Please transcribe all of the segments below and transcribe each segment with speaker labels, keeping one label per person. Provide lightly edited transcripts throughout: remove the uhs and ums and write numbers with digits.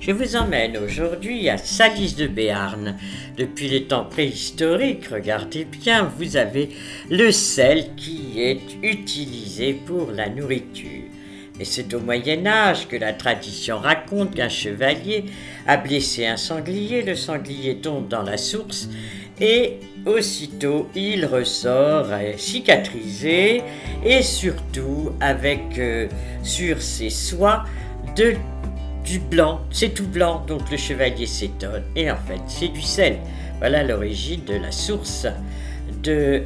Speaker 1: Je vous emmène aujourd'hui à Salis de Béarn. Depuis les temps préhistoriques, regardez bien, vous avez le sel qui est utilisé pour la nourriture. Et c'est au Moyen-Âge que la tradition raconte qu'un chevalier a blessé un sanglier, le sanglier tombe dans la source et aussitôt il ressort cicatrisé et surtout avec sur ses soies du blanc, c'est tout blanc, donc le chevalier s'étonne et en fait c'est du sel. Voilà l'origine de la source de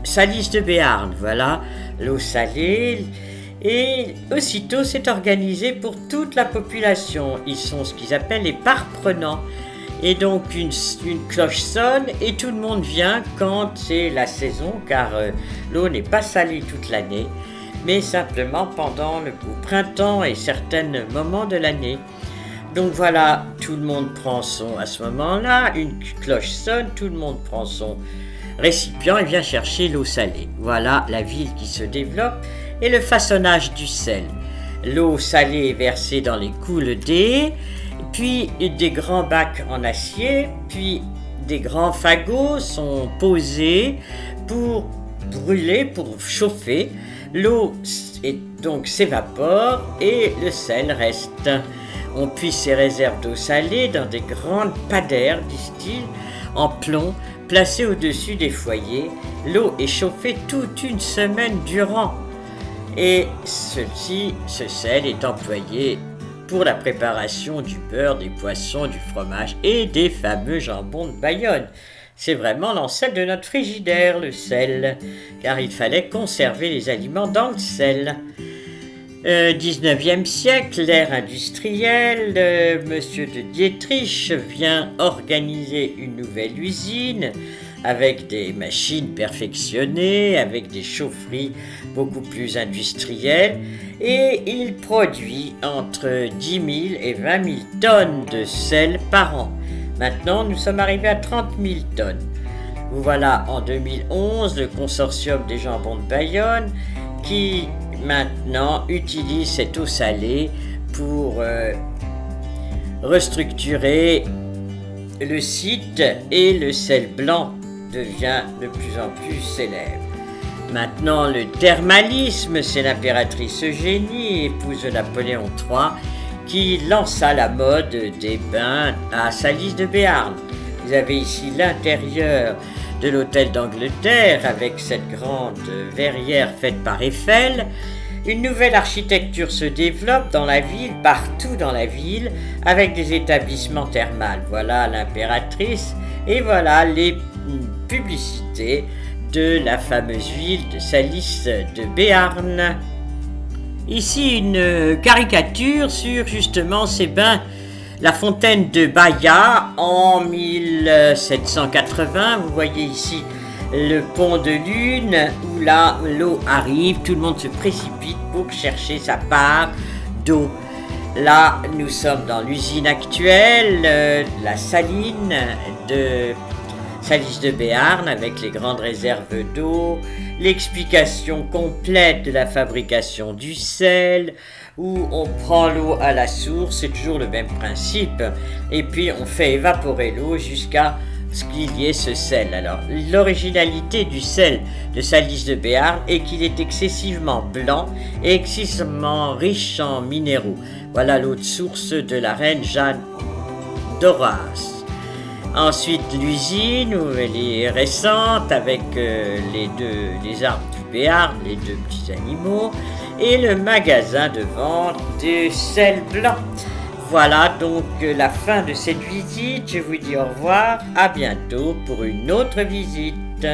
Speaker 1: Salis de Béarn, voilà l'eau salée. Et aussitôt, c'est organisé pour toute la population. Ils sont ce qu'ils appellent les parprenants. Et donc, une cloche sonne et tout le monde vient quand c'est la saison, car l'eau n'est pas salée toute l'année, mais simplement pendant le printemps et certains moments de l'année. Donc voilà, tout le monde prend à ce moment-là, une cloche sonne, tout le monde prend son récipient et vient chercher l'eau salée. Voilà la ville qui se développe. Et le façonnage du sel. L'eau salée est versée dans les coule-dés, puis des grands bacs en acier, puis des grands fagots sont posés pour brûler, pour chauffer. L'eau donc s'évapore et le sel reste. On puise ces réserves d'eau salée dans des grandes padères, disent-ils, en plomb, placées au-dessus des foyers. L'eau est chauffée toute une semaine durant. Et ce sel est employé pour la préparation du beurre, des poissons, du fromage et des fameux jambons de Bayonne. C'est vraiment l'ancêtre de notre frigidaire, le sel, car il fallait conserver les aliments dans le sel. 19e siècle, l'ère industrielle, Monsieur de Dietrich vient organiser une nouvelle usine avec des machines perfectionnées, avec des chaufferies beaucoup plus industrielles, et il produit entre 10 000 et 20 000 tonnes de sel par an. Maintenant, nous sommes arrivés à 30 000 tonnes. Voilà, en 2011, le consortium des jambons de Bayonne qui maintenant utilise cette eau salée pour restructurer le site, et le sel blanc devient de plus en plus célèbre. Maintenant, le thermalisme, c'est l'impératrice Eugénie, épouse de Napoléon III, qui lança la mode des bains à Salis de Béarn. Vous avez ici l'intérieur de l'hôtel d'Angleterre avec cette grande verrière faite par Eiffel. Une nouvelle architecture se développe dans la ville, partout dans la ville, avec des établissements thermaux. Voilà l'impératrice et voilà les publicités de la fameuse ville de Salis de Béarn. Ici une caricature sur justement ces bains, la fontaine de Baillat en 1780. Vous voyez ici le pont de Lune où là l'eau arrive, tout le monde se précipite pour chercher sa part d'eau. Là nous sommes dans l'usine actuelle, la saline de Salis de Béarn avec les grandes réserves d'eau, l'explication complète de la fabrication du sel, où on prend l'eau à la source, c'est toujours le même principe, et puis on fait évaporer l'eau jusqu'à ce qu'il y ait ce sel. Alors, l'originalité du sel de Salis de Béarn est qu'il est excessivement blanc et excessivement riche en minéraux. Voilà l'eau de source de la reine Jeanne d'Horace. Ensuite, l'usine, où elle est récente, avec les arbres du Béarn, les deux petits animaux, et le magasin de vente de sel blanc. Voilà donc la fin de cette visite. Je vous dis au revoir, à bientôt pour une autre visite.